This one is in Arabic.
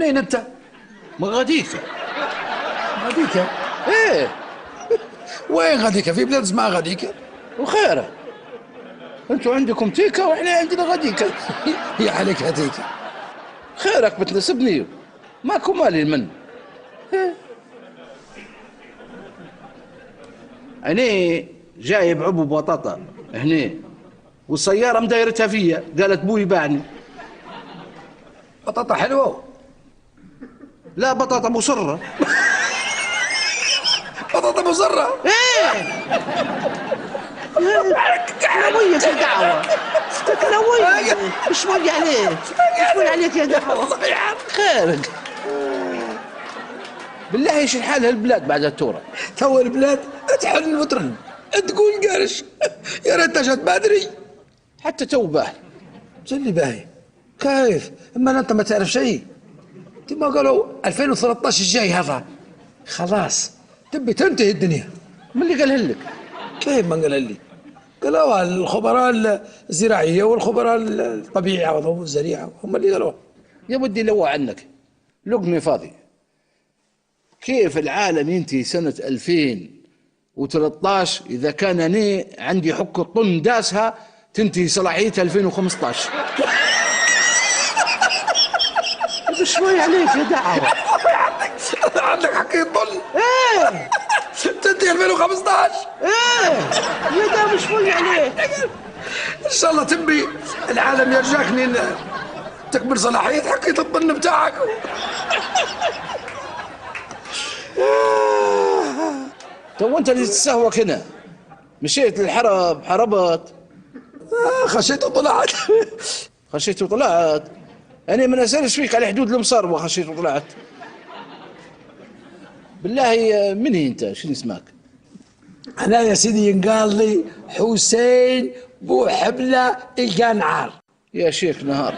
منين انت؟ من غاديكا. غاديكا؟ ايه. وين غاديكا؟ في بلاد اسمها غاديكا؟ وخيره، انتوا عندكم تيكا واحنا عندنا غاديكا. هي عليك هديكا. خيرك بتناسبني، ماكو مالي المن. أنا جايب عبو بطاطا هني، والسيارة مدايرتها فيا، قالت بوي باعني. بطاطا حلوة؟ لا بطاطا مصرة. بطاطا مزرة؟ ايه كلاوية في دعوة، كلاوية شوي عليك، شوي عليك يا دعوة. خيرك بالله ايش الحال هالبلاد بعد التورة؟ تو البلاد تحن وترن، تقول قرش. يا ريت جات بدري. حتى تو باهي. اللي باهي كيف؟ اما انت ما تعرف شيء. ما قالوا 2013 الجاي هذا خلاص تبي تنتهي الدنيا. من اللي قالها لك؟ كيف ما قال لي؟ قالوا الخبراء الزراعيه والخبراء الطبيعه والزريعه هم اللي قالوها. يا ودي لو عنك لقمي فاضي. كيف العالم ينتهي سنة 2013 إذا كان أنا عندي حك الطن داسها تنتهي صلاحيتها 2015؟ بشوي عليك يا دعوة. عندك حكي الطن؟ ايه تنتهي 2015. ايه يا دا بشوي عليك. ان شاء الله تبي العالم يرجعك تكمل صلاحية حكي الطن بتاعك. تو انت اللي تستهوك هنا، مشيت للحرب حربت. خشيت وطلعت. خشيت وطلعت. انا ما اسالش فيك على حدود المصاروة. خشيت وطلعت بالله. من انت؟ شنو اسمك؟ انا يا سيدي ينقال لي حسين بو حبلة القنعر. يا شيخ نهار.